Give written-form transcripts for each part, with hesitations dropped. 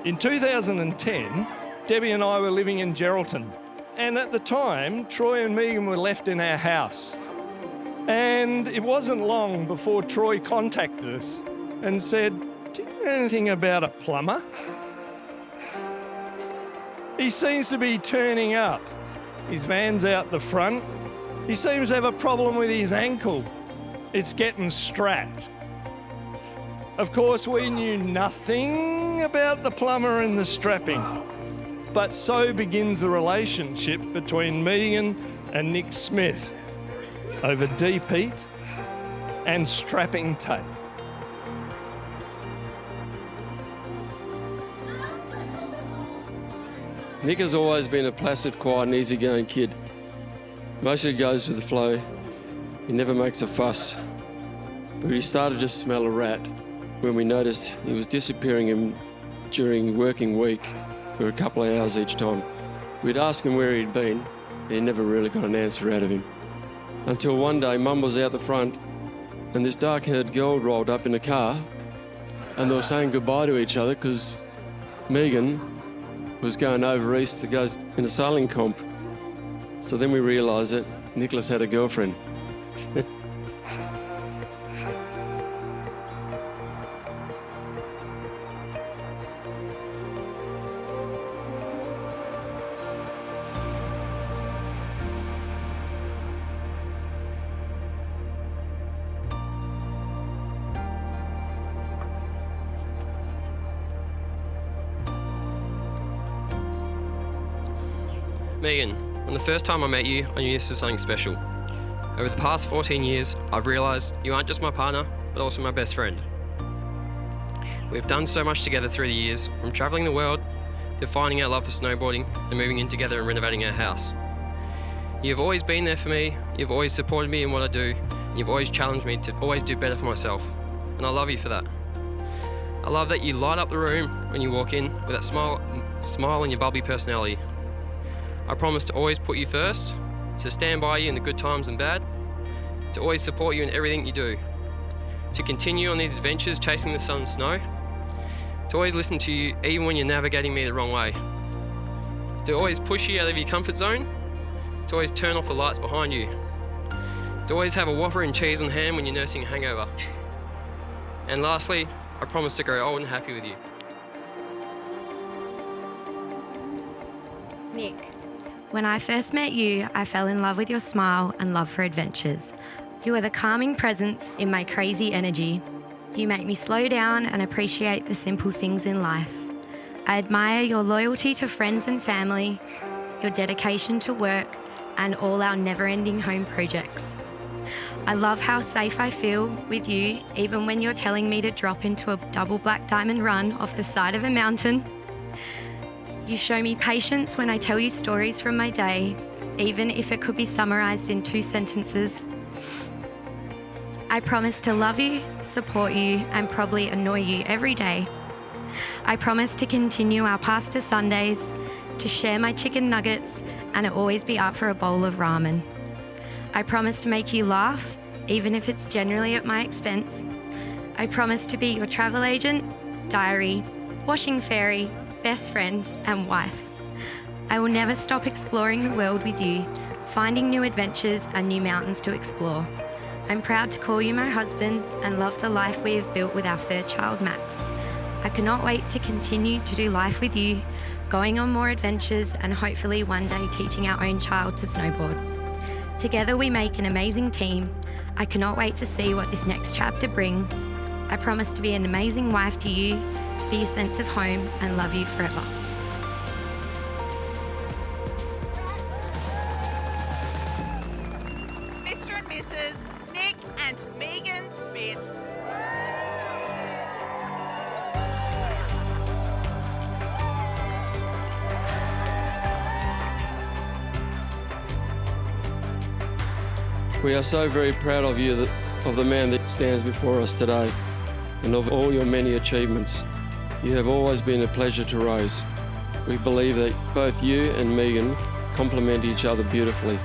In 2010, Debbie and I were living in Geraldton. And at the time, Troy and Megan were left in our house. And it wasn't long before Troy contacted us and said, "Do you know anything about a plumber? He seems to be turning up. His van's out the front. He seems to have a problem with his ankle. It's getting strapped." Of course, we knew nothing about the plumber and the strapping. But so begins the relationship between Megan and Nick Smith over deep heat and strapping tape. Nick has always been a placid, quiet and easygoing kid. Mostly goes with the flow. He never makes a fuss. But he started to smell a rat when we noticed he was disappearing during working week for a couple of hours each time. We'd ask him where he'd been, and he never really got an answer out of him. Until one day, Mum was out the front, and this dark-haired girl rolled up in a car, and they were saying goodbye to each other because Megan was going over east to go in a sailing comp. So then we realised that Nicholas had a girlfriend. Megan, when the first time I met you, I knew this was something special. Over the past 14 years, I've realised you aren't just my partner, but also my best friend. We've done so much together through the years, from travelling the world to finding our love for snowboarding and moving in together and renovating our house. You've always been there for me, you've always supported me in what I do, and you've always challenged me to always do better for myself. And I love you for that. I love that you light up the room when you walk in with that smile and your bubbly personality. I promise to always put you first, to stand by you in the good times and bad, to always support you in everything you do, to continue on these adventures chasing the sun and snow, to always listen to you even when you're navigating me the wrong way, to always push you out of your comfort zone, to always turn off the lights behind you, to always have a Whopper and cheese on hand when you're nursing a hangover. And lastly, I promise to grow old and happy with you. Nick. When I first met you, I fell in love with your smile and love for adventures. You are the calming presence in my crazy energy. You make me slow down and appreciate the simple things in life. I admire your loyalty to friends and family, your dedication to work, and all our never-ending home projects. I love how safe I feel with you, even when you're telling me to drop into a double black diamond run off the side of a mountain. You show me patience when I tell you stories from my day, even if it could be summarised in 2 sentences. I promise to love you, support you, and probably annoy you every day. I promise to continue our pasta Sundays, to share my chicken nuggets, and always be up for a bowl of ramen. I promise to make you laugh, even if it's generally at my expense. I promise to be your travel agent, diary, washing fairy, best friend and wife. I will never stop exploring the world with you, finding new adventures and new mountains to explore. I'm proud to call you my husband and love the life we have built with our fur child Max. I cannot wait to continue to do life with you, going on more adventures and hopefully one day teaching our own child to snowboard. Together we make an amazing team. I cannot wait to see what this next chapter brings. I promise to be an amazing wife to you, to be a sense of home and love you forever. Mr. and Mrs. Nick and Megan Smith. We are so very proud of you, of the man that stands before us today, and of all your many achievements. You have always been a pleasure to raise. We believe that both you and Megan complement each other beautifully,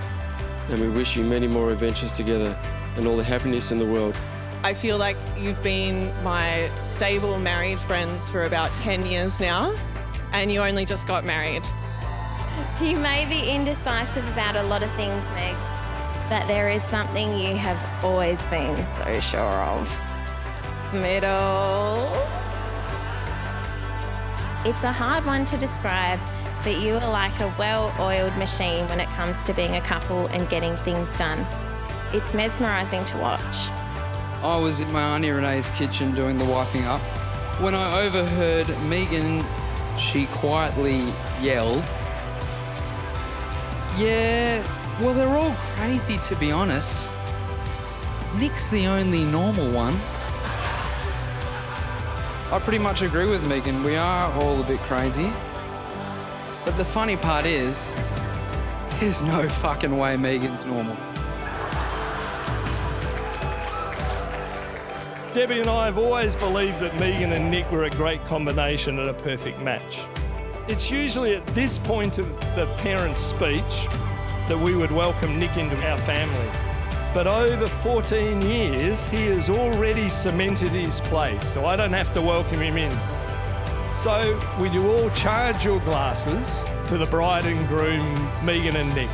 and we wish you many more adventures together and all the happiness in the world. I feel like you've been my stable married friends for about 10 years now, and you only just got married. You may be indecisive about a lot of things, Meg, but there is something you have always been so sure of. Smiddle. It's a hard one to describe, but you are like a well-oiled machine when it comes to being a couple and getting things done. It's mesmerising to watch. I was in my Auntie Renee's kitchen doing the wiping up. When I overheard Megan, she quietly yelled, "Yeah, well, they're all crazy, to be honest. Nick's the only normal one." I pretty much agree with Megan. We are all a bit crazy. But the funny part is, there's no fucking way Megan's normal. Debbie and I have always believed that Megan and Nick were a great combination and a perfect match. It's usually at this point of the parent's speech that we would welcome Nick into our family. But over 14 years, he has already cemented his place, so I don't have to welcome him in. So will you all charge your glasses to the bride and groom, Megan and Nick?